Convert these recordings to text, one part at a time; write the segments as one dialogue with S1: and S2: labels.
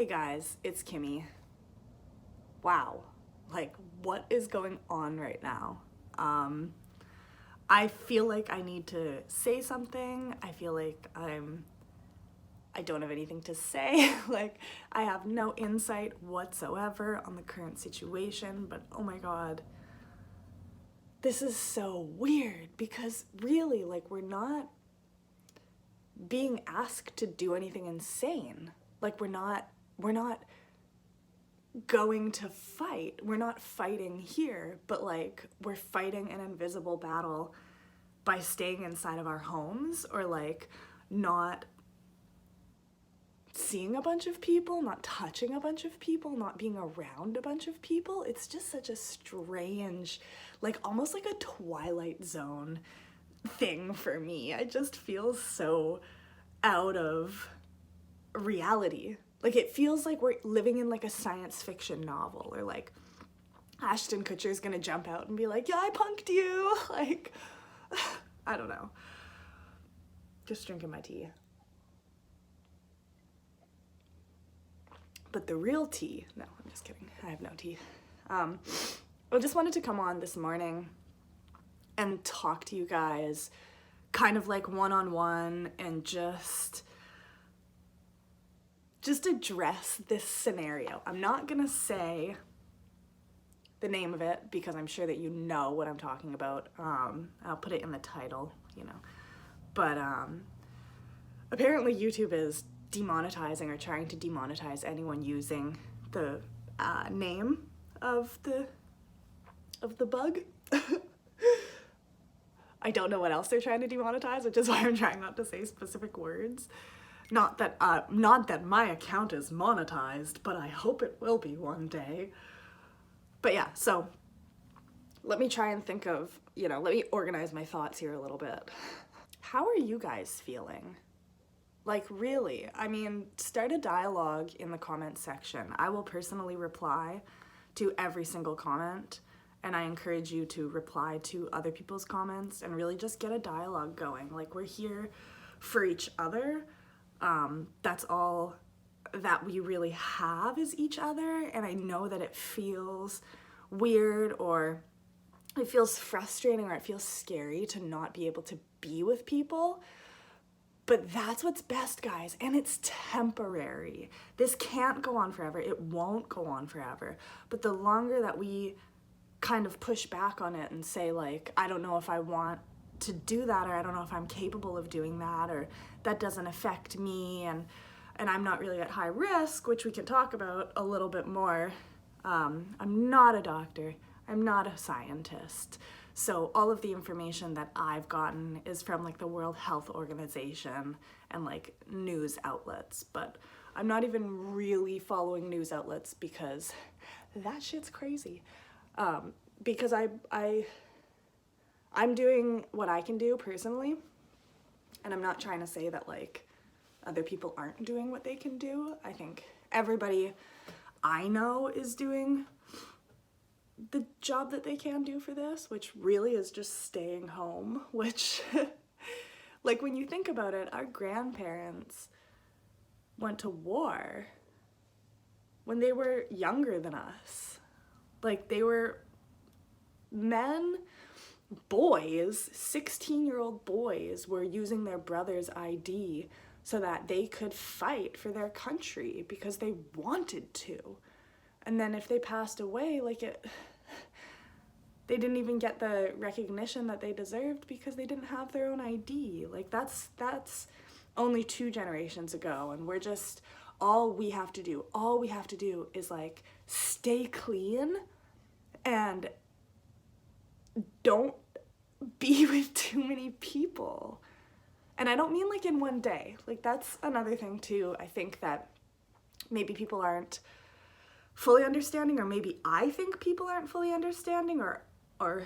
S1: Hey guys, it's Kimmy. Wow, like what is going on right now? I feel like I need to say something. I feel like I don't have anything to say. Like I have no insight whatsoever on the current situation, but oh my god. This is so weird because really like we're not being asked to do anything insane. Like we're not going to fight. We're not fighting here, but like we're fighting an invisible battle by staying inside of our homes or like not seeing a bunch of people, not touching a bunch of people, not being around a bunch of people. It's just such a strange, like almost like a Twilight Zone thing for me. I just feel so out of reality. Like it feels like we're living in like a science fiction novel, or like Ashton Kutcher's gonna jump out and be like, yeah, I punked you. Like, I don't know. Just drinking my tea. But the real tea, no, I'm just kidding. I have no tea. I just wanted to come on this morning and talk to you guys kind of like one-on-one and just address this scenario. I'm not gonna say the name of it because I'm sure that you know what I'm talking about. I'll put it in the title, you know. But apparently YouTube is demonetizing or trying to demonetize anyone using the name of the bug. I don't know what else they're trying to demonetize, which is why I'm trying not to say specific words. Not that my account is monetized, but I hope it will be one day. But yeah, so let me try and think of, let me organize my thoughts here a little bit. How are you guys feeling? Like really, I mean, start a dialogue in the comments section. I will personally reply to every single comment, and I encourage you to reply to other people's comments and really just get a dialogue going. Like we're here for each other. That's all that we really have is each other, and I know that it feels weird or it feels frustrating or it feels scary to not be able to be with people, but that's what's best, guys, and it's temporary. This can't go on forever. It won't go on forever, but the longer that we kind of push back on it and say like, I don't know if I want to do that, or I don't know if I'm capable of doing that, or that doesn't affect me, and I'm not really at high risk, which we can talk about a little bit more. I'm not a doctor, I'm not a scientist, so all of the information that I've gotten is from like the World Health Organization and like news outlets, but I'm not even really following news outlets because that shit's crazy. Because I'm doing what I can do personally, and I'm not trying to say that like other people aren't doing what they can do. I think everybody I know is doing the job that they can do for this, which really is just staying home, which like when you think about it, our grandparents went to war when they were younger than us. Like they were men, boys, 16-year-old boys were using their brother's ID so that they could fight for their country because they wanted to. And then if they passed away, like they didn't even get the recognition that they deserved because they didn't have their own ID. Like that's only 2 generations ago, and we're just, all we have to do is like stay clean and don't be with too many people. And I don't mean like in one day. Like that's another thing too. I think that maybe people aren't fully understanding, or maybe I think people aren't fully understanding, or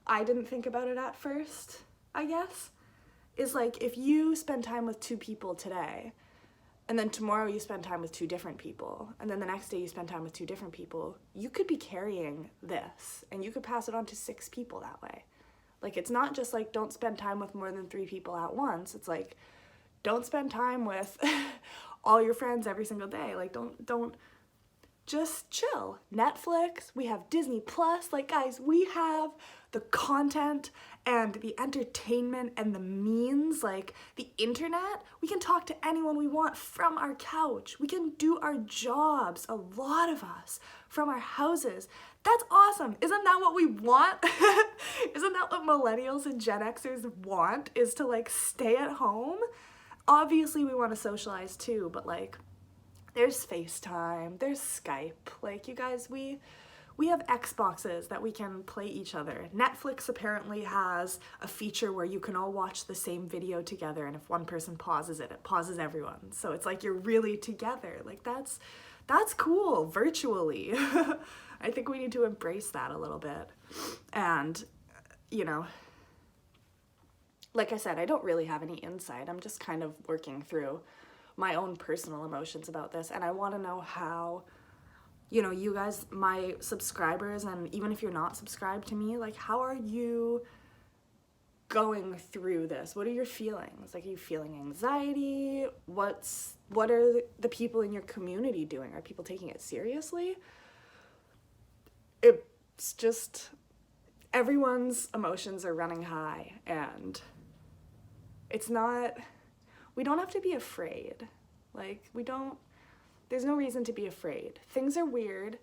S1: I didn't think about it at first, I guess, is like if you spend time with 2 people today, and then tomorrow you spend time with 2 different people, and then the next day you spend time with 2 different people, you could be carrying this, and you could pass it on to 6 people that way. Like, it's not just like, don't spend time with more than 3 people at once. It's like, don't spend time with all your friends every single day. Like, don't just chill. Netflix, we have Disney Plus. Like, guys, we have the content and the entertainment and the means, like the internet. We can talk to anyone we want from our couch. We can do our jobs, a lot of us, from our houses. That's awesome. Isn't that what we want? Isn't that what millennials and Gen Xers want, is to like stay at home? Obviously we want to socialize too, but like there's FaceTime, there's Skype. Like, you guys, we have Xboxes that we can play each other. Netflix apparently has a feature where you can all watch the same video together, and if one person pauses it, it pauses everyone. So it's like you're really together. Like, that's cool, virtually. I think we need to embrace that a little bit. And, you know, like I said, I don't really have any insight. I'm just kind of working through my own personal emotions about this, and I want to know how, you know, you guys, my subscribers, and even if you're not subscribed to me, like, how are you going through this? What are your feelings? Like, are you feeling anxiety? What are the people in your community doing? Are people taking it seriously? It's just, everyone's emotions are running high, and it's not, we don't have to be afraid. Like, there's no reason to be afraid. Things are weird.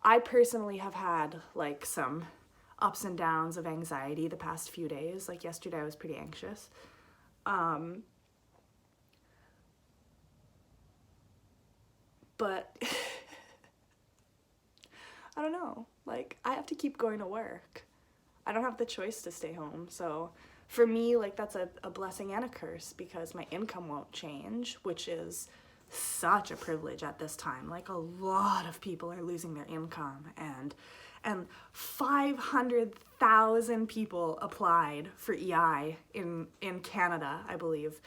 S1: I personally have had like some ups and downs of anxiety the past few days. Like, yesterday I was pretty anxious. But I don't know, like, I have to keep going to work. I don't have the choice to stay home. So for me, like, that's a blessing and a curse, because my income won't change, which is such a privilege at this time. Like, a lot of people are losing their income, and 500,000 people applied for EI in Canada, I believe,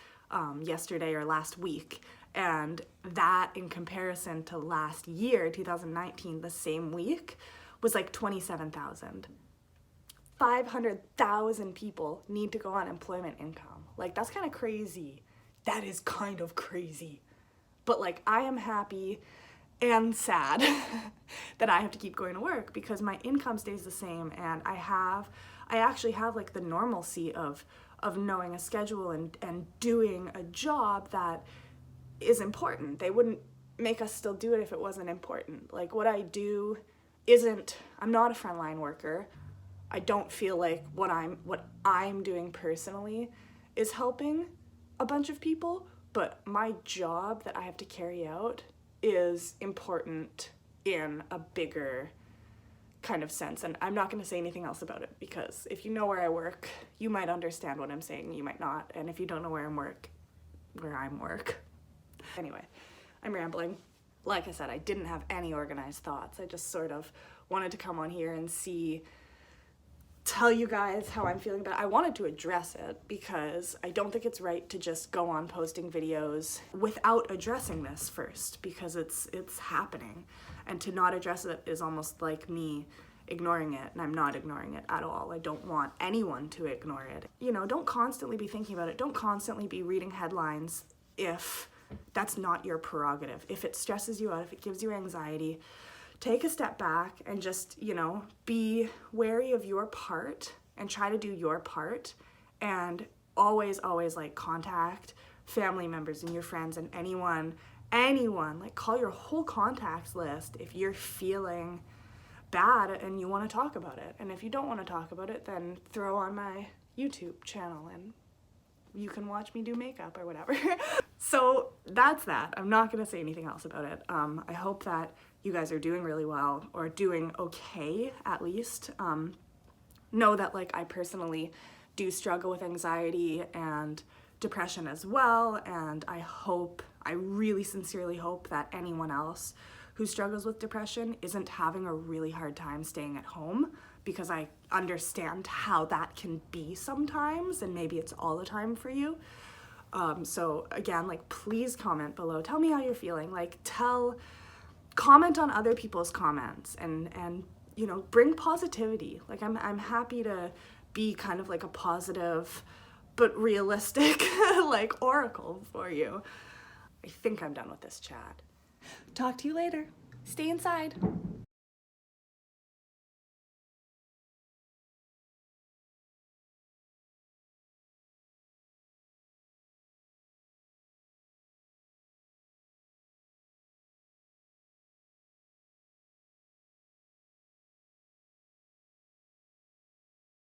S1: yesterday or last week. And that, in comparison to last year, 2019, the same week, was like 27,000. 500,000 people need to go on employment income. Like, that's kind of crazy. That is kind of crazy. But like, I am happy and sad that I have to keep going to work, because my income stays the same, and I actually have like the normalcy of knowing a schedule and doing a job that is important. They wouldn't make us still do it if it wasn't important. Like, what I do I'm not a frontline worker. I don't feel like what I'm doing personally is helping a bunch of people, but my job that I have to carry out is important in a bigger kind of sense. And I'm not going to say anything else about it, because if you know where I work, you might understand what I'm saying, you might not. And if you don't know where I work. Anyway, I'm rambling. Like I said, I didn't have any organized thoughts. I just sort of wanted to come on here and tell you guys how I'm feeling, but I wanted to address it, because I don't think it's right to just go on posting videos without addressing this first, because it's happening. And to not address it is almost like me ignoring it, and I'm not ignoring it at all. I don't want anyone to ignore it. You know, don't constantly be thinking about it. Don't constantly be reading headlines if that's not your prerogative. If it stresses you out, if it gives you anxiety, take a step back and just, you know, be wary of your part and try to do your part. And always, like, contact family members and your friends and anyone, like, call your whole contacts list if you're feeling bad and you want to talk about it. And if you don't want to talk about it, then throw on my YouTube channel and you can watch me do makeup or whatever. So that's that. I'm not going to say anything else about it. I hope that you guys are doing really well, or doing okay at least. Know that, like, I personally do struggle with anxiety and depression as well, and I really sincerely hope that anyone else who struggles with depression isn't having a really hard time staying at home, because I understand how that can be sometimes, and maybe it's all the time for you. So again, like, please comment below. Tell me how you're feeling. Like, comment on other people's comments, and you know, bring positivity. Like, I'm happy to be kind of like a positive but realistic like oracle for you. I think I'm done with this chat.
S2: Talk to you later.
S1: Stay inside.